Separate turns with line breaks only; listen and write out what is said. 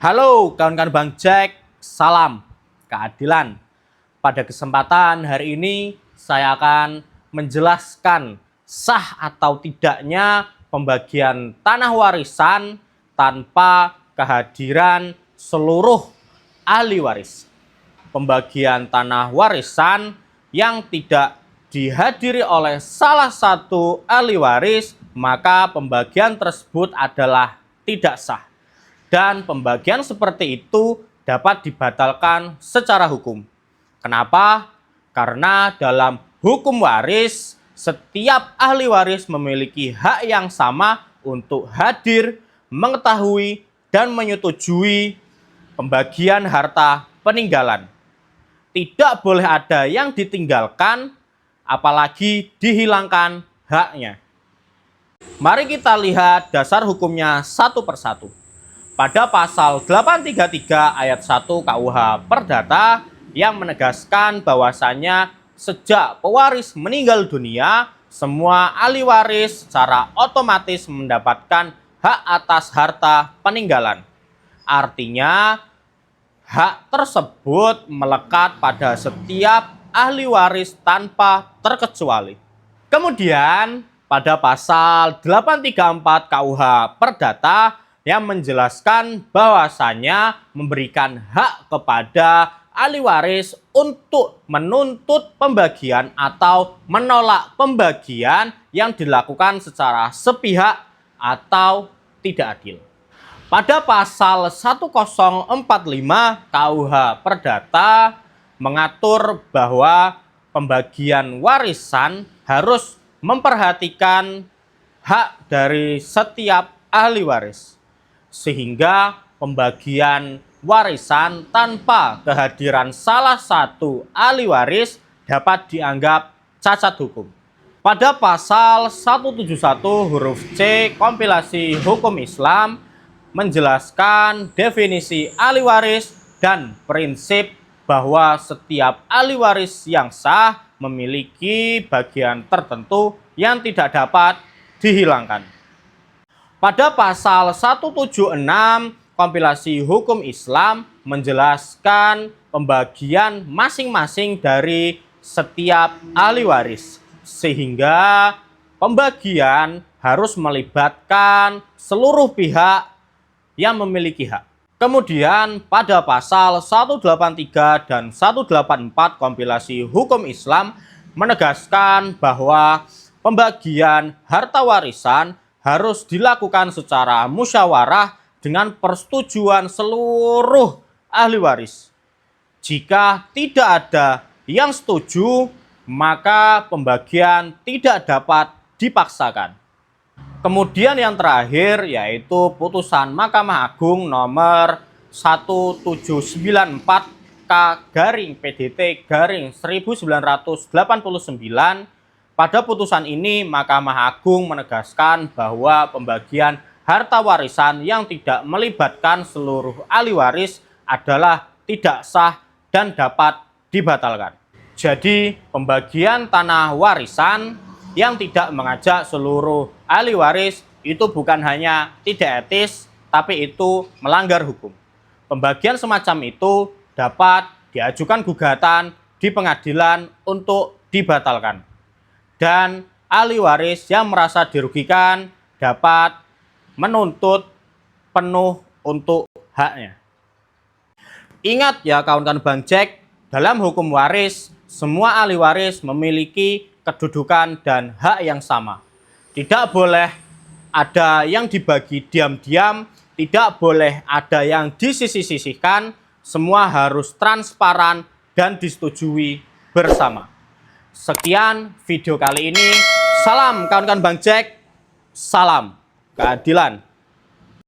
Halo kawan-kawan Bang Jack, salam keadilan. Pada kesempatan hari ini saya akan menjelaskan sah atau tidaknya pembagian tanah warisan tanpa kehadiran seluruh ahli waris. Pembagian tanah warisan yang tidak dihadiri oleh salah satu ahli waris, maka pembagian tersebut adalah tidak sah. Dan pembagian seperti itu dapat dibatalkan secara hukum. Kenapa? Karena dalam hukum waris, setiap ahli waris memiliki hak yang sama untuk hadir, mengetahui, dan menyetujui pembagian harta peninggalan. Tidak boleh ada yang ditinggalkan, apalagi dihilangkan haknya. Mari kita lihat dasar hukumnya satu persatu. Pada pasal 833 ayat 1 KUH Perdata yang menegaskan bahwasannya sejak pewaris meninggal dunia, semua ahli waris secara otomatis mendapatkan hak atas harta peninggalan. Artinya, hak tersebut melekat pada setiap ahli waris tanpa terkecuali. Kemudian, pada pasal 834 KUH Perdata yang menjelaskan bahwasannya memberikan hak kepada ahli waris untuk menuntut pembagian atau menolak pembagian yang dilakukan secara sepihak atau tidak adil. Pada pasal 1045 KUH Perdata mengatur bahwa pembagian warisan harus memperhatikan hak dari setiap ahli waris, sehingga pembagian warisan tanpa kehadiran salah satu ahli waris dapat dianggap cacat hukum. Pada pasal 171 huruf C kompilasi hukum Islam menjelaskan definisi ahli waris dan prinsip bahwa setiap ahli waris yang sah memiliki bagian tertentu yang tidak dapat dihilangkan. Pada pasal 176 kompilasi hukum Islam menjelaskan pembagian masing-masing dari setiap ahli waris, sehingga pembagian harus melibatkan seluruh pihak yang memiliki hak. Kemudian pada pasal 183 dan 184 kompilasi hukum Islam menegaskan bahwa pembagian harta warisan harus dilakukan secara musyawarah dengan persetujuan seluruh ahli waris. Jika tidak ada yang setuju, maka pembagian tidak dapat dipaksakan. Kemudian yang terakhir yaitu putusan Mahkamah Agung nomor 1794 K/PDT/1989. Pada putusan ini, Mahkamah Agung menegaskan bahwa pembagian harta warisan yang tidak melibatkan seluruh ahli waris adalah tidak sah dan dapat dibatalkan. Jadi, pembagian tanah warisan yang tidak mengajak seluruh ahli waris itu bukan hanya tidak etis, tapi itu melanggar hukum. Pembagian semacam itu dapat diajukan gugatan di pengadilan untuk dibatalkan. Dan ahli waris yang merasa dirugikan dapat menuntut penuh untuk haknya. Ingat ya kawan-kawan Bang Jack, dalam hukum waris, semua ahli waris memiliki kedudukan dan hak yang sama. Tidak boleh ada yang dibagi diam-diam, tidak boleh ada yang disisih-sisihkan, semua harus transparan dan disetujui bersama. Sekian video kali ini. Salam kawan-kawan Bang Jack. Salam keadilan.